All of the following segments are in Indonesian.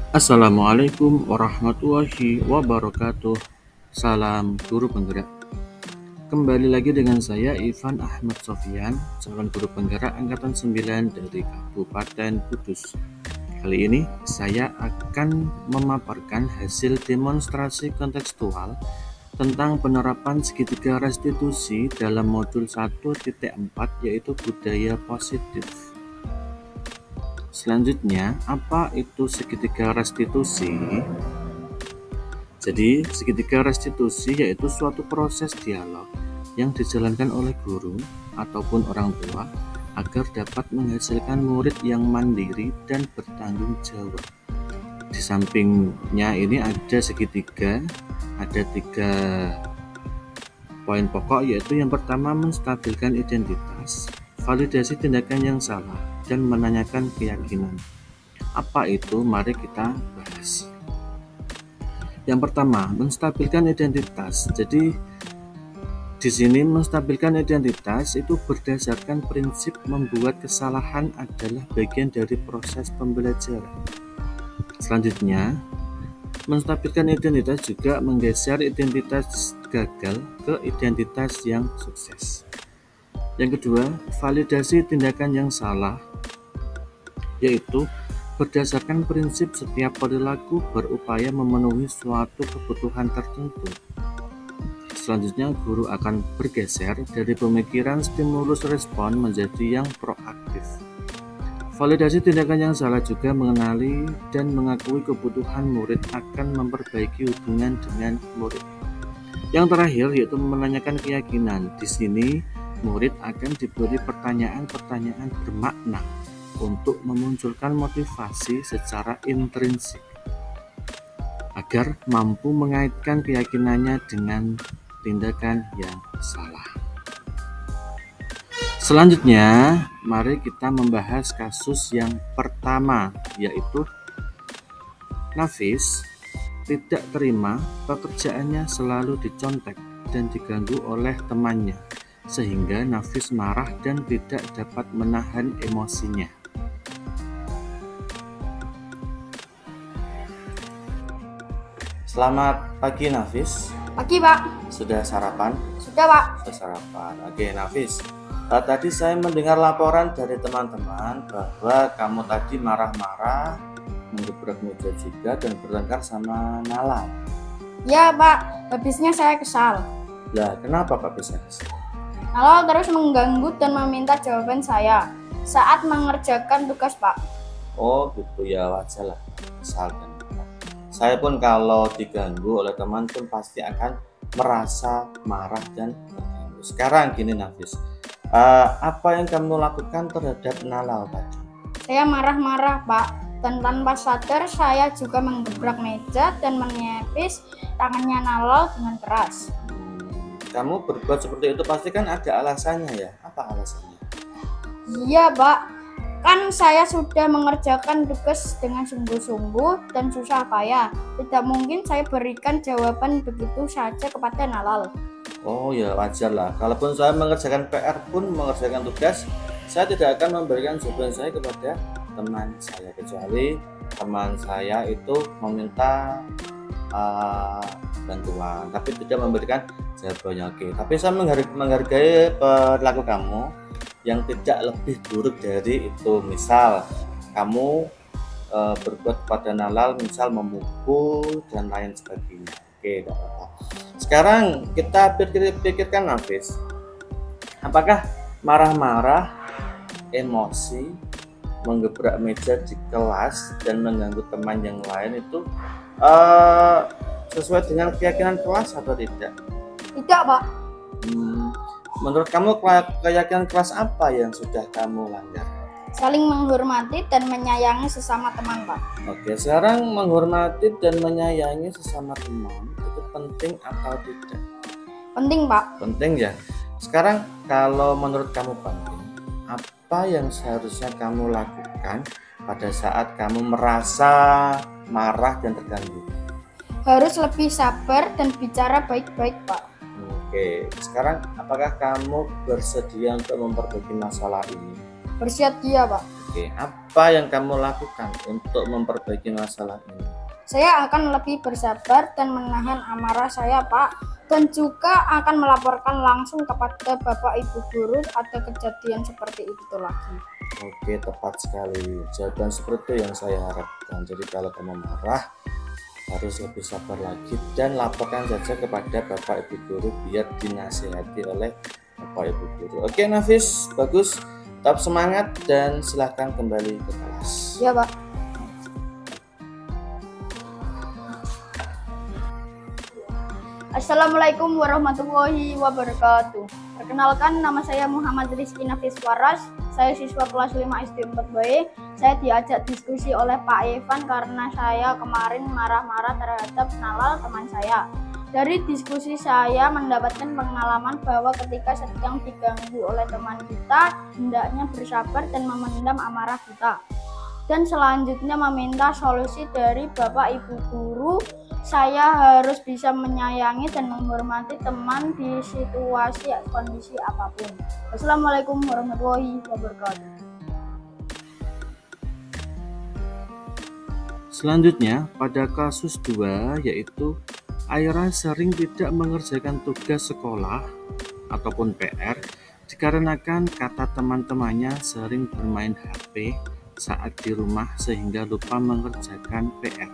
Assalamualaikum warahmatullahi wabarakatuh. Salam guru penggerak. Kembali lagi dengan saya Ivan Ahmad Sofyan, calon guru penggerak angkatan 9 dari Kabupaten Kudus. Kali ini saya akan memaparkan hasil demonstrasi kontekstual tentang penerapan segitiga restitusi dalam modul 1.4 yaitu budaya positif. Selanjutnya, apa itu segitiga restitusi? Jadi, segitiga restitusi yaitu suatu proses dialog yang dijalankan oleh guru ataupun orang tua agar dapat menghasilkan murid yang mandiri dan bertanggung jawab. Di sampingnya ini ada segitiga, ada 3 poin pokok, yaitu yang pertama menstabilkan identitas, validasi tindakan yang salah, dan menanyakan keyakinan. Apa itu? Mari kita bahas. Yang pertama, menstabilkan identitas. Jadi di sini menstabilkan identitas itu berdasarkan prinsip membuat kesalahan adalah bagian dari proses pembelajaran. Selanjutnya, menstabilkan identitas juga menggeser identitas gagal ke identitas yang sukses. Yang kedua, validasi tindakan yang salah, yaitu berdasarkan prinsip setiap perilaku berupaya memenuhi suatu kebutuhan tertentu. Selanjutnya, guru akan bergeser dari pemikiran stimulus respon menjadi yang proaktif. Validasi tindakan yang salah juga mengenali dan mengakui kebutuhan murid akan memperbaiki hubungan dengan murid. Yang terakhir yaitu menanyakan keyakinan. Di sini, murid akan diberi pertanyaan-pertanyaan bermakna untuk memunculkan motivasi secara intrinsik agar mampu mengaitkan keyakinannya dengan tindakan yang salah. Selanjutnya, mari kita membahas kasus yang pertama, yaitu Nafis tidak terima pekerjaannya selalu dicontek dan diganggu oleh temannya, sehingga Nafis marah dan tidak dapat menahan emosinya. Selamat pagi, Nafis. Pagi, Pak. Sudah sarapan? Sudah, Pak. Sudah sarapan. Oke, Nafis. Tadi saya mendengar laporan dari teman-teman bahwa kamu tadi marah-marah, menggebrak meja juga, dan bertengkar sama Nala. Ya, Pak. Habisnya saya kesal. Lah, kenapa Pak bisa kesal? Nala terus mengganggu dan meminta jawaban saya saat mengerjakan tugas, Pak. Oh, gitu ya, wajar lah. Kesal kan. Saya pun kalau diganggu oleh teman pun pasti akan merasa marah dan terganggu. Sekarang gini, Nafis, apa yang kamu lakukan terhadap Nalal tadi? Saya marah-marah, Pak, dan tanpa sadar saya juga menggebrak meja dan menyepis tangannya Nala dengan keras. Kamu berbuat seperti itu pasti kan ada alasannya ya? Apa alasannya? Iya, Pak. Kan saya sudah mengerjakan tugas dengan sungguh-sungguh dan susah payah. Tidak mungkin saya berikan jawaban begitu saja kepada Nalal. Oh ya, wajar lah. Kalaupun saya mengerjakan PR pun, mengerjakan tugas, saya tidak akan memberikan jawaban saya kepada teman saya, kecuali teman saya itu meminta bantuan, tapi tidak memberikan jawabannya. Oke, tapi saya menghargai perilaku kamu yang tidak lebih buruk dari itu. Misal kamu berbuat kepada Nalal, misal memukul dan lain sebagainya. Oke, tidak apa-apa. Sekarang kita pikirkan, Nafis, apakah marah-marah, emosi, menggebrak meja di kelas dan mengganggu teman yang lain itu sesuai dengan keyakinan kelas atau tidak? Tidak, Pak. Menurut kamu keyakinan kelas apa yang sudah kamu langgar? Saling menghormati dan menyayangi sesama teman, Pak. Oke, sekarang menghormati dan menyayangi sesama teman itu penting atau tidak? Penting, Pak. Penting ya. Sekarang kalau menurut kamu penting, apa yang seharusnya kamu lakukan pada saat kamu merasa marah dan terganggu? Harus lebih sabar dan bicara baik-baik, Pak. Oke, sekarang apakah kamu bersedia untuk memperbaiki masalah ini? Bersedia, Pak. Oke, apa yang kamu lakukan untuk memperbaiki masalah ini? Saya akan lebih bersabar dan menahan amarah saya, Pak. Dan juga akan melaporkan langsung kepada Bapak Ibu Guru ada kejadian seperti itu lagi. Oke, tepat sekali. Jawaban seperti itu yang saya harapkan. Jadi kalau kamu marah, harus lebih sabar lagi dan laporkan saja kepada Bapak Ibu Guru biar dinasihati oleh Bapak Ibu Guru. Oke Nafis, bagus. Tetap semangat dan silahkan kembali ke kelas. Ya, Pak. Assalamualaikum warahmatullahi wabarakatuh. Perkenalkan, nama saya Muhammad Rizky Nafis Waras. Saya siswa kelas 5 SD 4B. Saya diajak diskusi oleh Pak Evan karena saya kemarin marah-marah terhadap Nalal teman saya. Dari diskusi saya mendapatkan pengalaman bahwa ketika sedang diganggu oleh teman kita, hendaknya bersabar dan memendam amarah kita. Dan selanjutnya meminta solusi dari Bapak Ibu Guru. Saya harus bisa menyayangi dan menghormati teman di situasi kondisi apapun. Wassalamualaikum warahmatullahi wabarakatuh. Selanjutnya, pada kasus 2 yaitu Aira sering tidak mengerjakan tugas sekolah ataupun PR dikarenakan kata teman-temannya sering bermain HP saat di rumah sehingga lupa mengerjakan PR.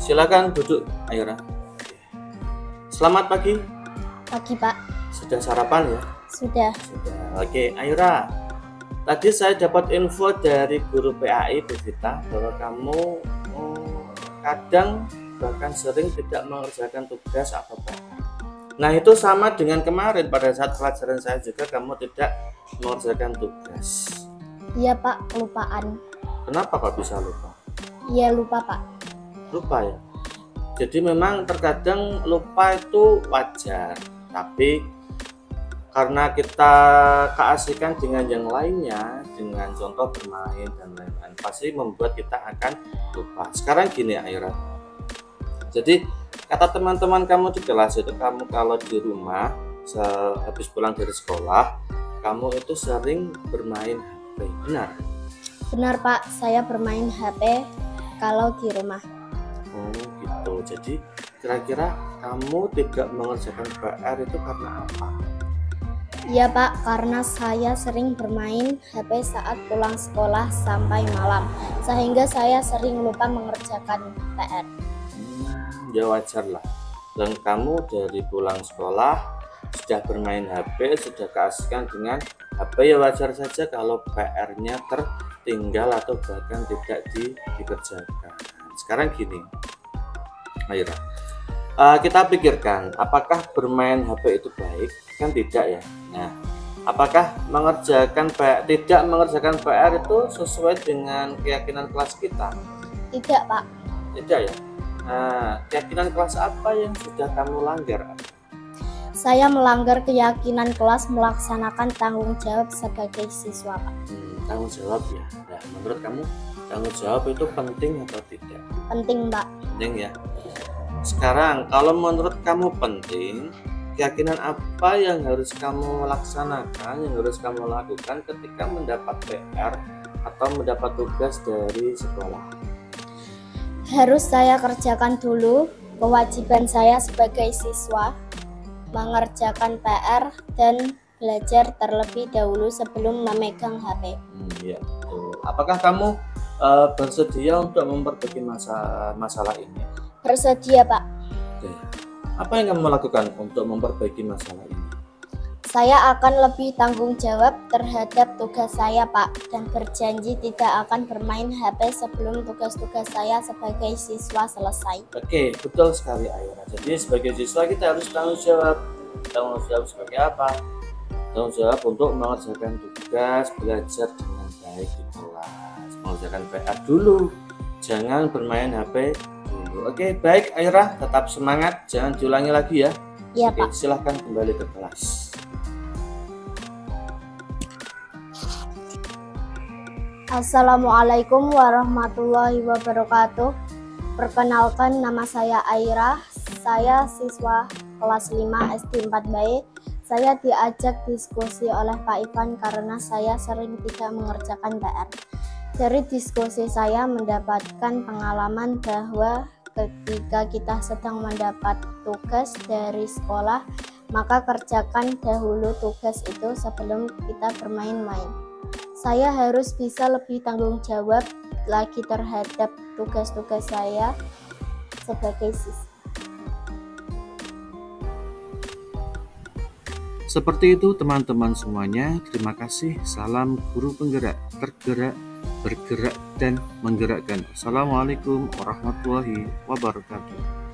Silakan duduk, Aira. Selamat pagi. Pagi, Pak. Sudah sarapan ya? Sudah. Sudah. Oke, Aira. Tadi saya dapat info dari guru PAI Bu Vita bahwa kamu kadang bahkan sering tidak mengerjakan tugas atau PR. Nah, itu sama dengan kemarin pada saat pelajaran saya juga kamu tidak mengerjakan tugas. Iya, Pak, kelupaan. Kenapa kok bisa lupa? Iya, lupa, Pak. Lupa ya. Jadi memang terkadang lupa itu wajar, tapi karena kita keasikan dengan yang lainnya, dengan contoh bermain dan lain-lain, pasti membuat kita akan lupa. Sekarang gini Aira, jadi kata teman-teman kamu di kelas itu, kamu kalau di rumah habis pulang dari sekolah, kamu itu sering bermain HP, benar? Benar, Pak, saya bermain HP kalau di rumah. Oh gitu, jadi kira-kira kamu tidak mengerjakan PR itu karena apa? Iya, Pak, karena saya sering bermain HP saat pulang sekolah sampai malam, sehingga saya sering lupa mengerjakan PR. Ya wajar lah. Dan kamu dari pulang sekolah sudah bermain HP, sudah keasikan dengan HP, ya wajar saja kalau PR-nya tertinggal atau bahkan tidak dikerjakan. Sekarang gini, Aira, kita pikirkan apakah bermain HP itu baik? Kan tidak ya. Nah, apakah tidak mengerjakan PR itu sesuai dengan keyakinan kelas kita? Tidak, Pak. Tidak ya. Nah, keyakinan kelas apa yang sudah kamu langgar? Saya melanggar keyakinan kelas melaksanakan tanggung jawab sebagai siswa, Pak. Tanggung jawab ya. Nah, menurut kamu tanggung jawab itu penting atau tidak? Penting, Pak. Penting ya. Sekarang kalau menurut kamu penting, keyakinan apa yang harus kamu laksanakan, yang harus kamu lakukan ketika mendapat PR atau mendapat tugas dari sekolah? Harus saya kerjakan dulu kewajiban saya sebagai siswa, mengerjakan PR dan belajar terlebih dahulu sebelum memegang HP. Ya. Apakah kamu bersedia untuk memperbaiki masalah ini? Bersedia, Pak. Oke. Apa yang kamu lakukan untuk memperbaiki masalah ini? Saya akan lebih tanggung jawab terhadap tugas saya, Pak, dan berjanji tidak akan bermain HP sebelum tugas-tugas saya sebagai siswa selesai. Oke, betul sekali Aira. Jadi sebagai siswa kita harus tanggung jawab. Tanggung jawab sebagai apa? Tanggung jawab untuk mengerjakan tugas, belajar dengan baik di kelas, mengerjakan PR dulu, jangan bermain HP dulu. Oke, baik Aira, tetap semangat, jangan diulangi lagi ya. Iya, Oke, Pak. silahkan kembali ke kelas. Assalamualaikum warahmatullahi wabarakatuh. Perkenalkan, nama saya Aira. Saya siswa kelas 5 SD 4 Bae. Saya diajak diskusi oleh Pak Ivan karena saya sering tidak mengerjakan PR. Dari diskusi saya mendapatkan pengalaman bahwa ketika kita sedang mendapat tugas dari sekolah, maka kerjakan dahulu tugas itu sebelum kita bermain-main. Saya harus bisa lebih tanggung jawab lagi terhadap tugas-tugas saya sebagai siswa. Seperti itu teman-teman semuanya, terima kasih. Salam guru penggerak, tergerak, bergerak, dan menggerakkan. Assalamualaikum warahmatullahi wabarakatuh.